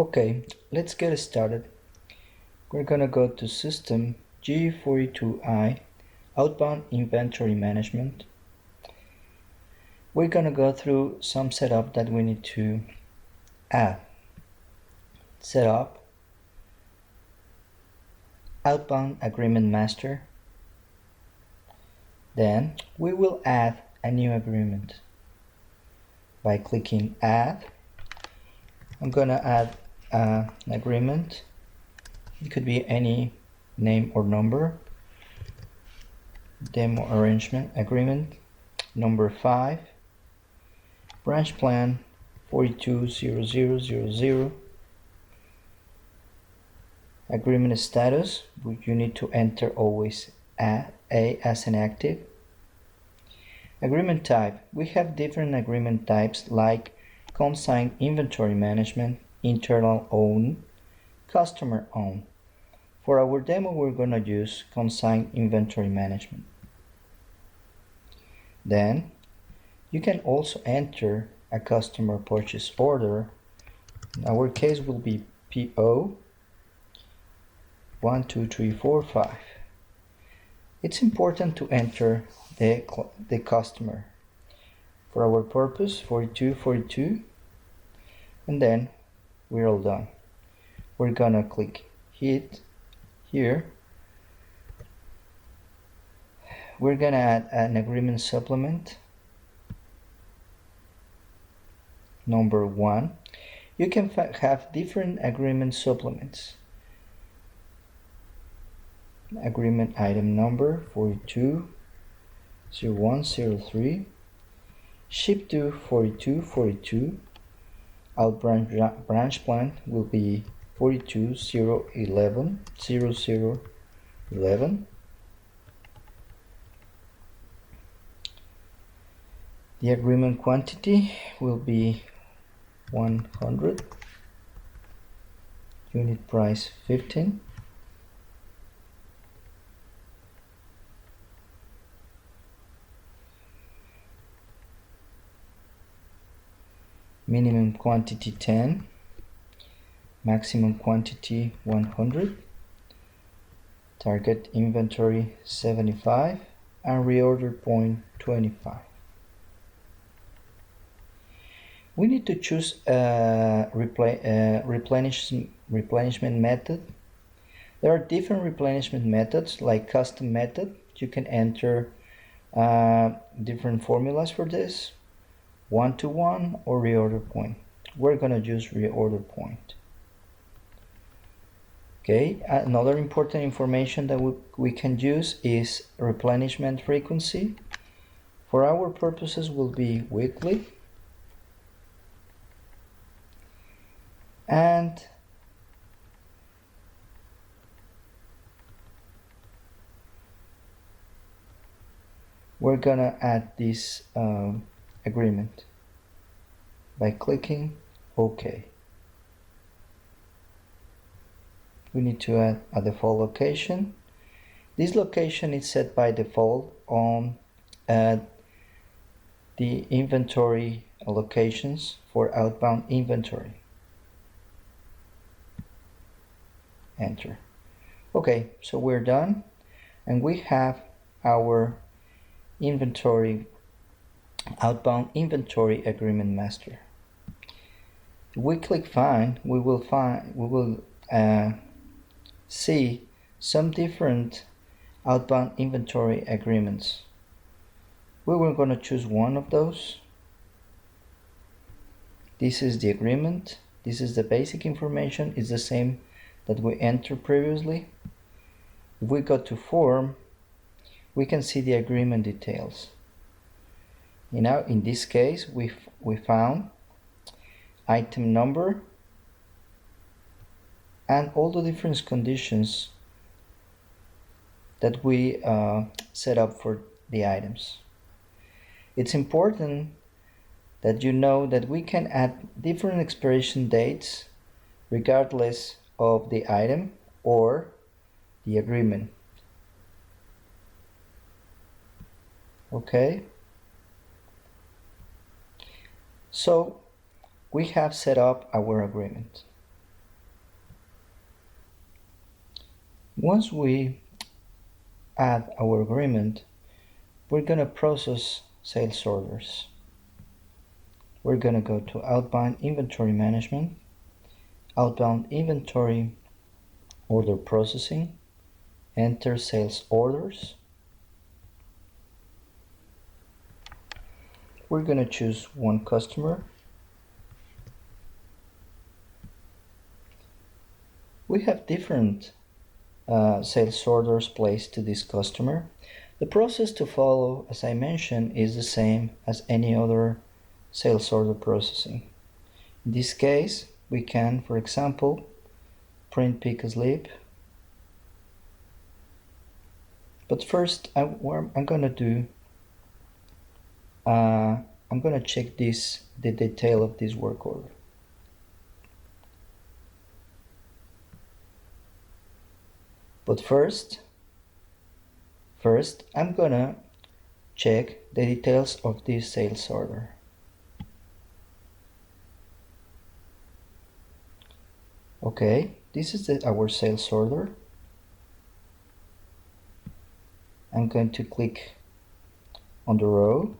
Okay, let's get started. We're gonna go to System G42I, Outbound Inventory Management. We're gonna go through some setup that we need to add. Setup, Outbound Agreement Master. Then we will add a new agreement by clicking Add. I'm gonna add an agreement. It could be any name or number. Demo arrangement agreement number 5, branch plan 420000. Agreement status, you need to enter always A as an active. Agreement type, we have different agreement types like consigned inventory management, internal owned, customer owned. For our demo, we're going to use consigned inventory management. Then you can also enter a customer purchase order. In our case will be PO 1 2 3 4 5. It's important to enter the customer. For our purpose 4242, and then we're all done. We're gonna click hit here. We're gonna add an agreement supplement number 1. You can have different agreement supplements. Agreement item number 420103, ship to 4242. Outbound branch plan will be 42011. The agreement quantity will be 100. Unit price 15. Minimum quantity 10. Maximum quantity 100. Target inventory 75 and reorder point 25. We need to choose a replenishment method. There are different replenishment methods like custom method. You can enter different formulas for this, one-to-one or reorder point. We're gonna use reorder point. Okay, another important information that we can use is replenishment frequency. For our purposes will be weekly. And we're gonna add this agreement by clicking OK. We need to add a default location. This location is set by default on the inventory locations for outbound inventory. Enter. Okay, so we're done, and we have our inventory outbound inventory agreement master. If we click find, we will see some different outbound inventory agreements. We were going to choose one of those. This is the agreement. This is the basic information. It's the same that we entered previously. If we go to form, we can see the agreement details. You know, in this case, we found item number and all the different conditions that we set up for the items. It's important that you know that we can add different expiration dates regardless of the item or the agreement. Okay, so we have set up our agreement. Once we add our agreement, we're going to process sales orders. We're going to go to Outbound Inventory Management, Outbound Inventory Order Processing, enter sales orders. We're going to choose one customer. We have different sales orders placed to this customer. The process to follow, as I mentioned, is the same as any other sales order processing. In this case, we can, for example, print pick a slip. But first, I'm going to do, I'm going to check the detail of this work order. But first, I'm going to check the details of this sales order. Okay, this is our sales order. I'm going to click on the row.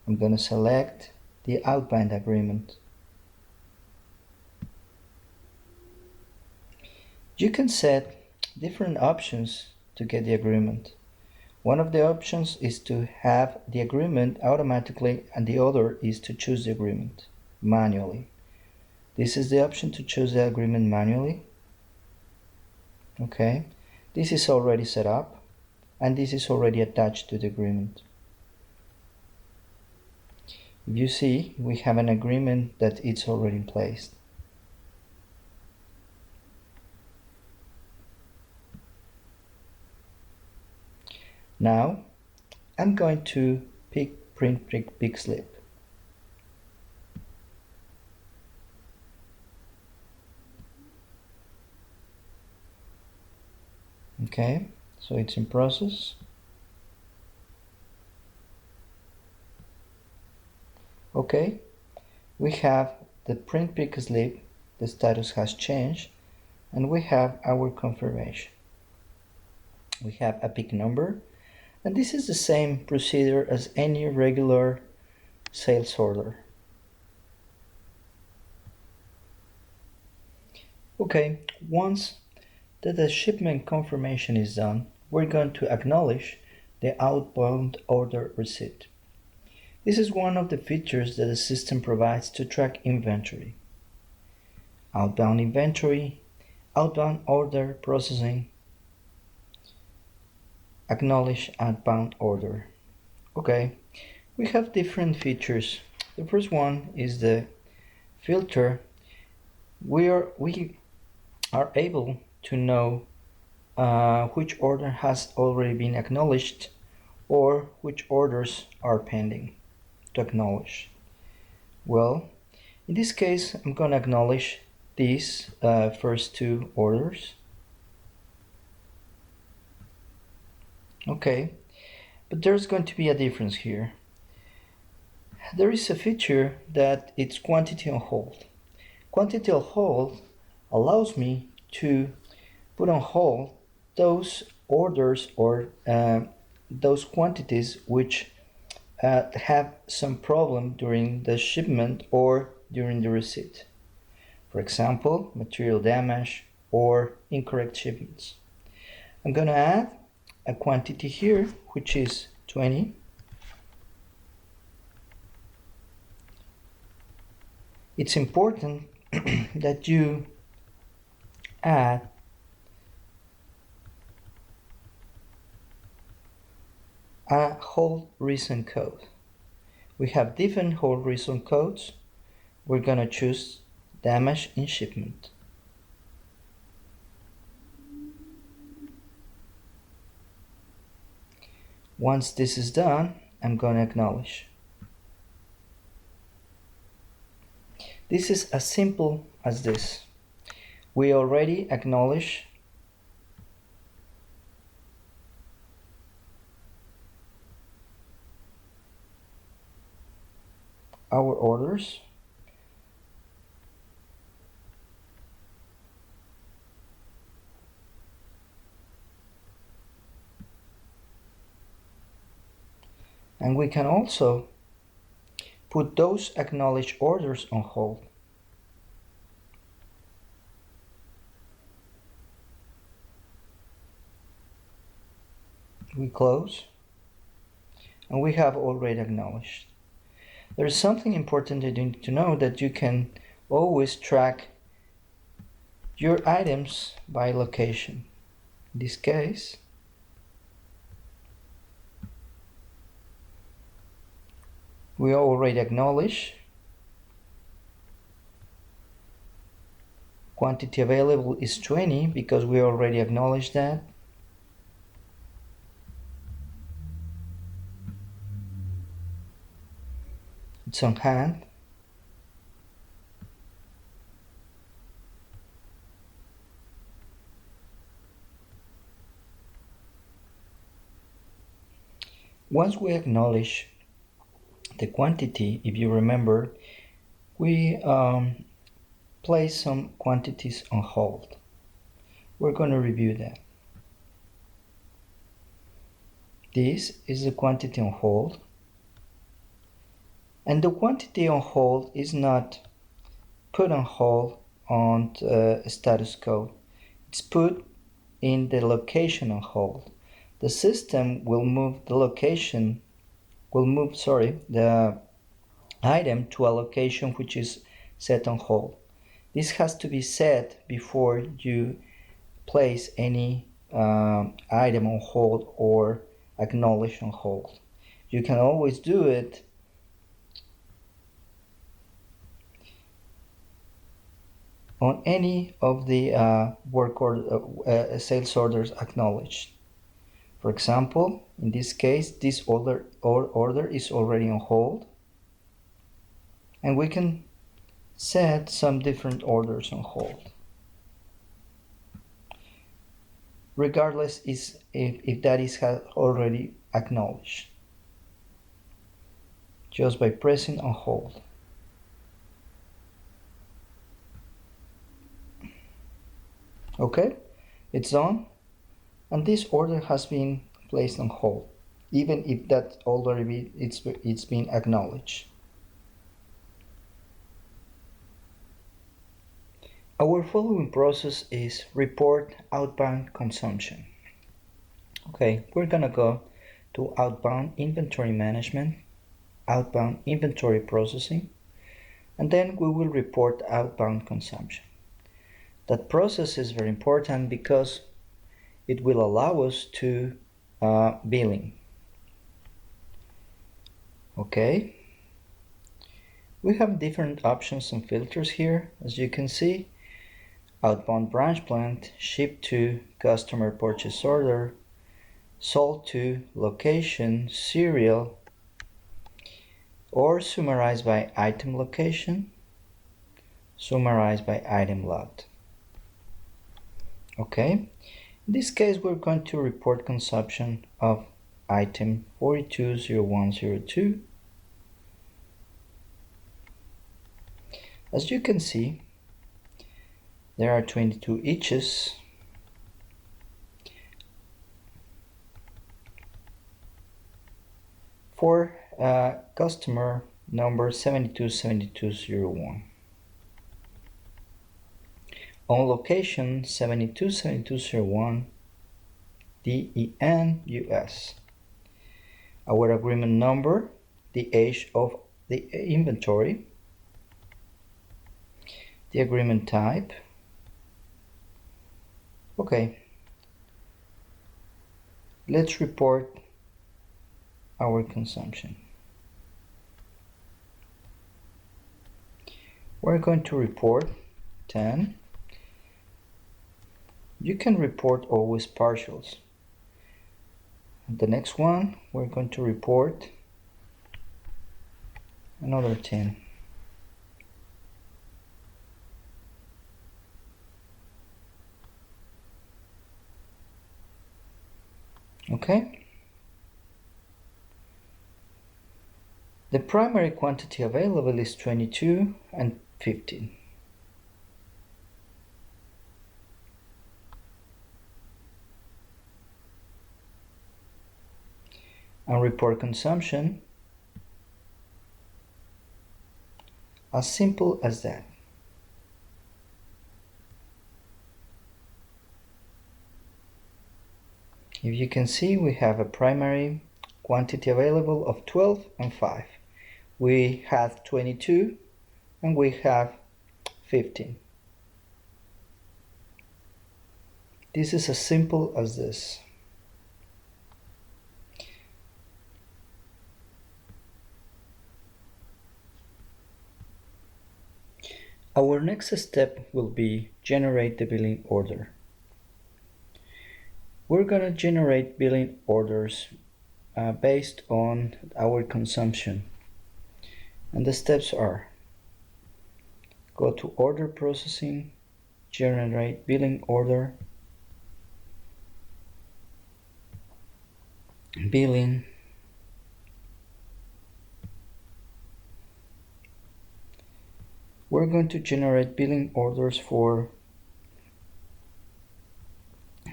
I'm going to select the outbound agreement. You can set different options to get the agreement. One of the options is to have the agreement automatically, and the other is to choose the agreement manually. This is the option to choose the agreement manually. Okay, this is already set up, and this is already attached to the agreement. If you see, we have an agreement that it's already in place. Now, I'm going to print pick slip. Okay, so it's in process. Okay, we have the print pick slip, the status has changed, and we have our confirmation. We have a pick number, and this is the same procedure as any regular sales order. Okay, once the shipment confirmation is done, we're going to acknowledge the outbound order receipt. This is one of the features that the system provides to track inventory. Outbound inventory, outbound order processing, acknowledge outbound order. Okay, we have different features. The first one is the filter. We are able to know which order has already been acknowledged or which orders are pending to acknowledge. Well, in this case, I'm going to acknowledge these first two orders. Okay, but there's going to be a difference here. There is a feature that it's quantity on hold. Quantity on hold allows me to put on hold those orders or those quantities which have some problem during the shipment or during the receipt. For example, material damage or incorrect shipments. I'm going to add a quantity here, which is 20. It's important that you add a hold reason code. We have different hold reason codes. We're going to choose damage in shipment. Once this is done, I'm going to acknowledge. This is as simple as this. We already acknowledge our orders. And we can also put those acknowledged orders on hold. We close, and we have already acknowledged. There is something important that you need to know, that you can always track your items by location. In this case, we already acknowledge quantity available is 20 because we already acknowledged that. It's on hand. Once we acknowledge the quantity, if you remember, we place some quantities on hold. We're going to review that. This is the quantity on hold. And the quantity on hold is not put on hold on the status code. It's put in the location on hold. The system will move the item to a location which is set on hold. This has to be set before you place any item on hold or acknowledge on hold. You can always do it on any of the sales orders acknowledged. For example, in this case, this order is already on hold, and we can set some different orders on hold, regardless if that is already acknowledged, just by pressing on hold. Okay, it's on, and this order has been placed on hold, even if that already it's been acknowledged. Our following process is report outbound consumption. Okay, we're gonna go to Outbound Inventory Management, Outbound Inventory Processing, and then we will report outbound consumption. That process is very important because it will allow us to billing. Okay, we have different options and filters here, as you can see. Outbound branch plant, ship to, customer purchase order, sold to, location, serial, or summarized by item location, summarized by item lot. Okay, in this case we're going to report consumption of item 420102. As you can see, there are 22 eaches. For customer number 727201. On location 727201 DEN US. Our agreement number, the age of the inventory, the agreement type. Okay, let's report our consumption. We're going to report 10. You can report always partials. The next one, we're going to report another 10. Okay. The primary quantity available is 22 and 15. and report consumption. As simple as that. If you can see, we have a primary quantity available of 12 and 5. We have 22 and we have 15. This is as simple as this. Our next step will be generate the billing order. We're going to generate billing orders based on our consumption. And the steps are: go to order processing, generate billing order, billing, we're going to generate billing orders for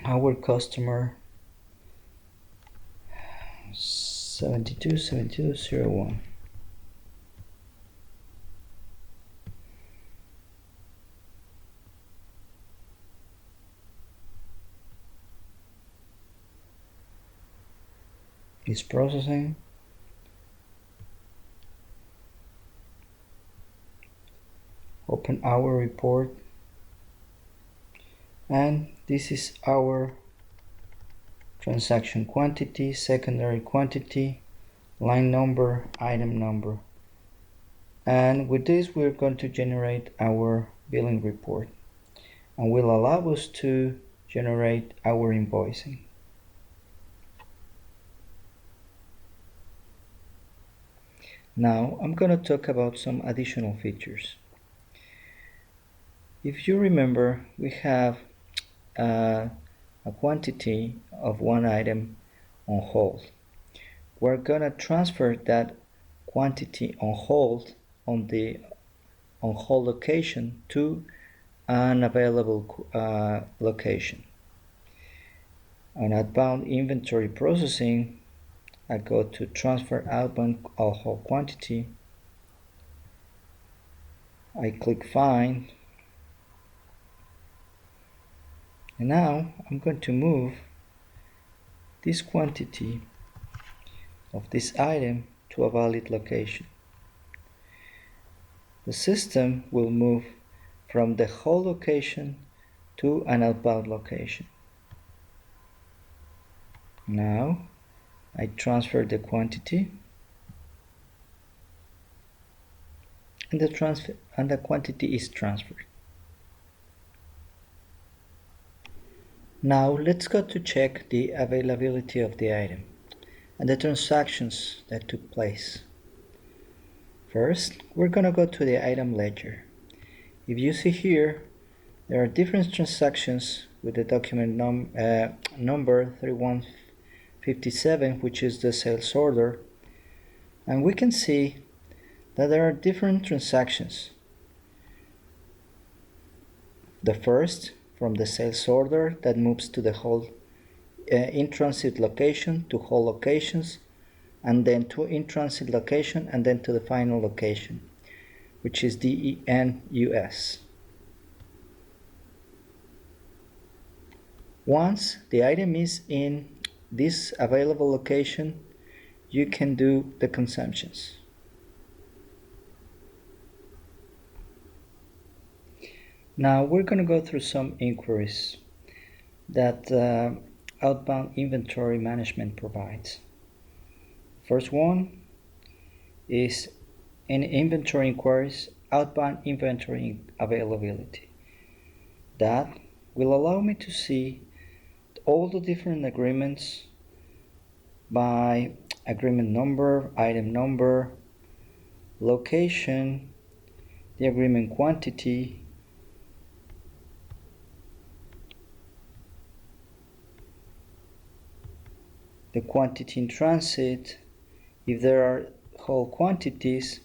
our customer 727201. It's processing. Open our report, and this is our transaction quantity, secondary quantity, line number, item number. And with this we're going to generate our billing report, and will allow us to generate our invoicing. Now I'm going to talk about some additional features. If you remember, we have a quantity of one item on hold. We're going to transfer that quantity on hold on the on hold location to an available location. On outbound inventory processing, I go to transfer outbound on hold quantity. I click find. And now I'm going to move this quantity of this item to a valid location. The system will move from the hold location to an outbound location. Now I transfer the quantity, and the quantity is transferred. Now let's go to check the availability of the item and the transactions that took place. First, we're going to go to the item ledger. If you see here, there are different transactions with the document number 3157, which is the sales order, and we can see that there are different transactions. The first, from the sales order that moves to the whole in-transit location to whole locations, and then to in-transit location, and then to the final location, which is DENUS. Once the item is in this available location, you can do the consumptions. Now we're going to go through some inquiries that Outbound Inventory Management provides. First one is in inventory inquiries, outbound inventory availability. That will allow me to see all the different agreements by agreement number, item number, location, the agreement quantity, the quantity in transit, if there are whole quantities,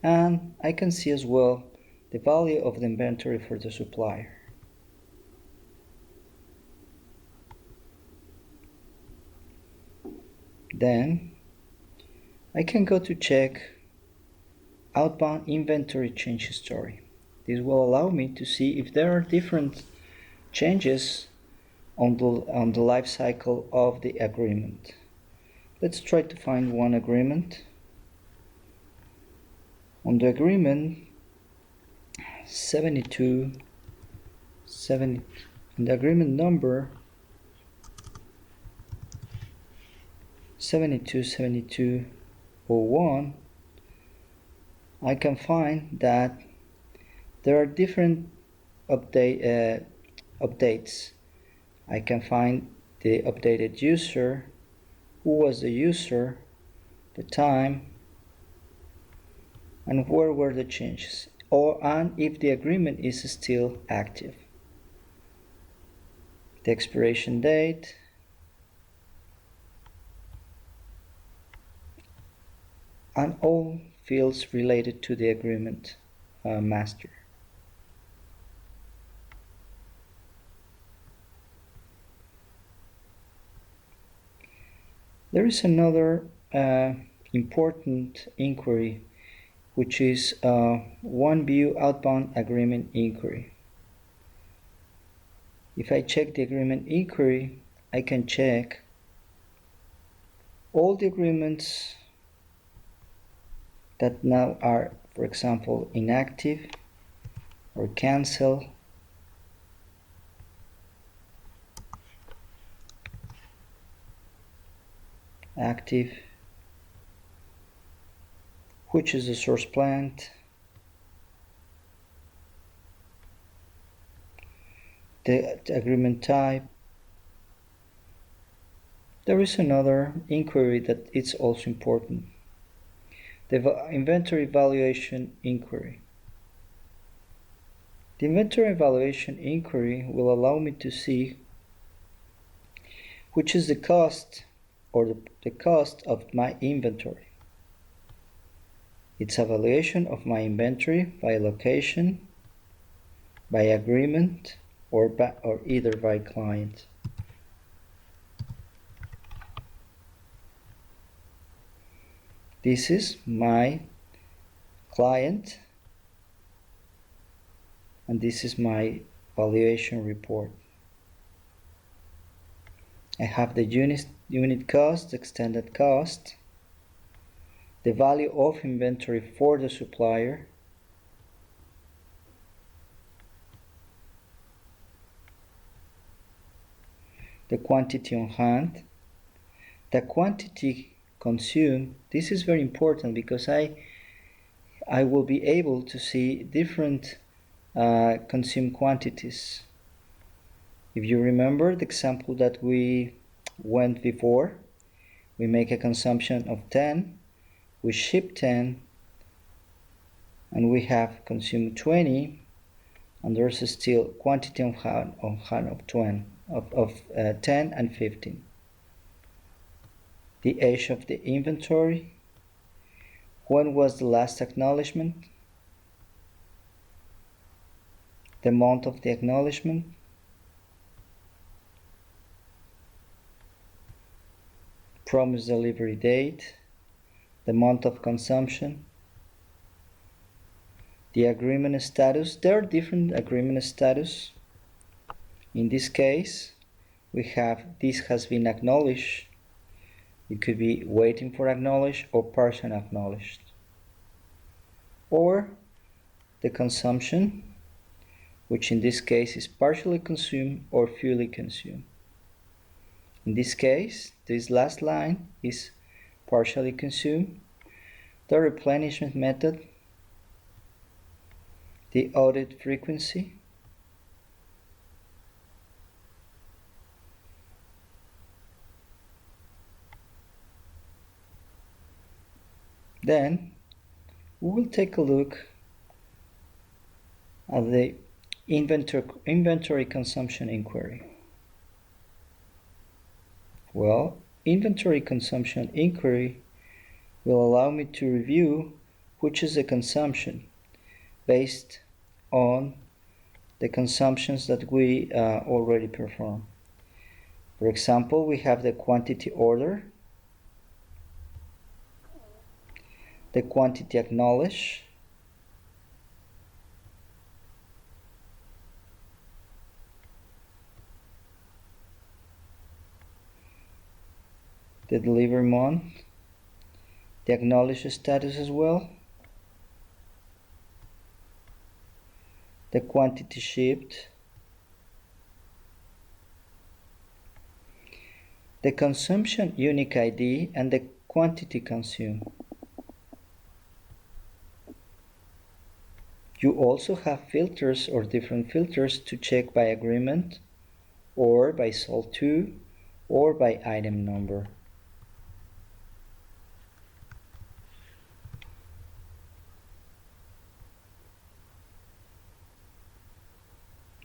and I can see as well the value of the inventory for the supplier. Then I can go to check Outbound Inventory Change History. This will allow me to see if there are different changes on the life cycle of the agreement. Let's try to find one agreement. On the agreement 72, and the agreement number 727201, I can find that there are different updates. I can find the updated user, who was the user, the time, and where were the changes, and if the agreement is still active. The expiration date, and all fields related to the agreement master. There is another important inquiry, which is one view outbound agreement inquiry. If I check the agreement inquiry, I can check all the agreements that now are, for example, inactive or cancel. Active, which is the source plant, the agreement type. There is another inquiry that is also important, the inventory valuation inquiry. The inventory valuation inquiry will allow me to see which is the cost or the cost of my inventory. It's a valuation of my inventory by location, by agreement, or either by client. This is my client, and this is my valuation report. I have the unit cost, extended cost, the value of inventory for the supplier, the quantity on hand, the quantity consumed. This is very important because I will be able to see different consumed quantities. If you remember the example that we went before, we make a consumption of 10, we ship 10, and we have consumed 20, and there's still quantity on hand of 10 and 15. The age of the inventory, when was the last acknowledgement, the month of the acknowledgement, promised delivery date, the month of consumption, the agreement status. There are different agreement status. In this case, we have this has been acknowledged. It could be waiting for acknowledged or partial acknowledged. Or the consumption, which in this case is partially consumed or fully consumed. In this case, this last line is partially consumed. The replenishment method, the audit frequency, then we will take a look at the inventory consumption inquiry. Well, inventory consumption inquiry will allow me to review which is the consumption based on the consumptions that we already performed. For example, we have the quantity order, the quantity acknowledged, the delivery month, the acknowledged status as well, the quantity shipped, the consumption unique ID, and the quantity consumed. You also have filters or different filters to check by agreement, or by sold to, or by item number.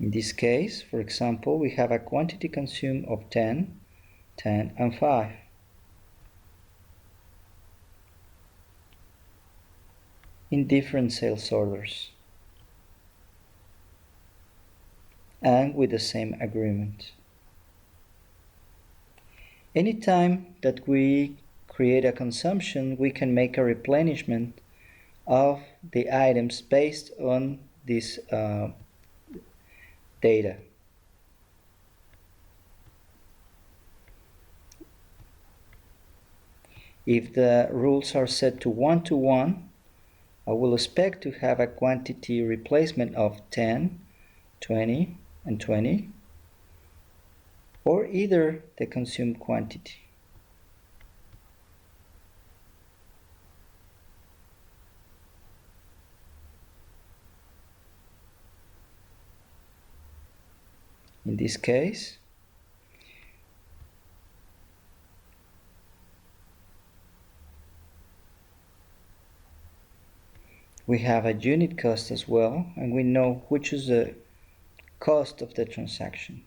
In this case, for example, we have a quantity consumed of 10, 10, and 5. In different sales orders and with the same agreement. Anytime that we create a consumption, we can make a replenishment of the items based on this data. If the rules are set to 1-to-1, I will expect to have a quantity replacement of 10, 20, and 20, or either the consumed quantity. In this case, we have a unit cost as well, and we know which is the cost of the transaction.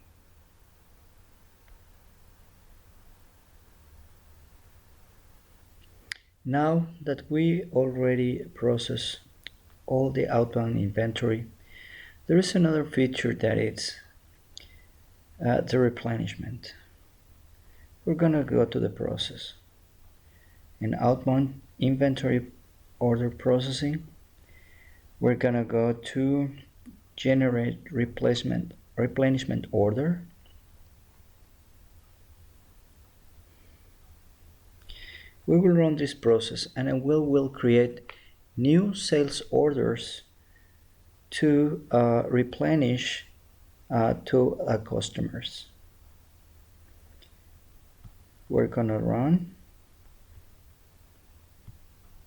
Now that we already process all the outbound inventory, there is another feature that is the replenishment. We're going to go to the process. In outbound inventory order processing, we're going to go to generate replenishment order. We will run this process and we will create new sales orders to replenish to customers. We're gonna run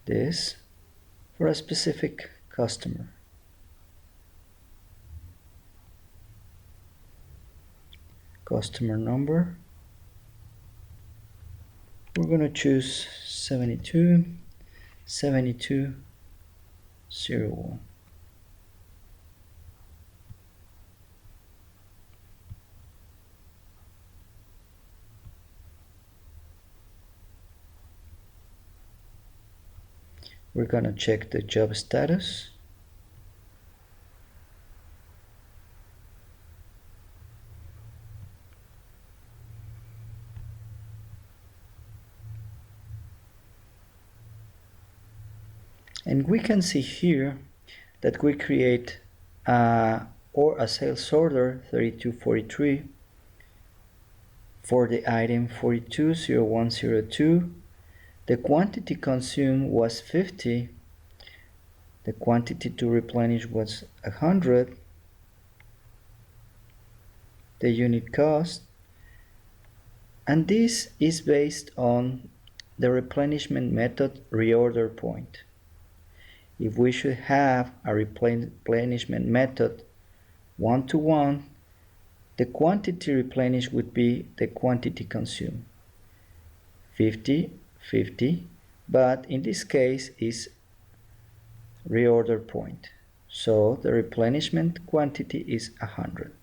this for a specific customer. Customer number, we're gonna choose 727201. We're gonna check the job status. And we can see here that we create a sales order 3243 for the item 420102. The quantity consumed was 50. The quantity to replenish was 100. The unit cost. And this is based on the replenishment method reorder point. If we should have a replenishment method 1-to-1, the quantity replenished would be the quantity consumed. 50, 50, but in this case is reorder point. So the replenishment quantity is 100.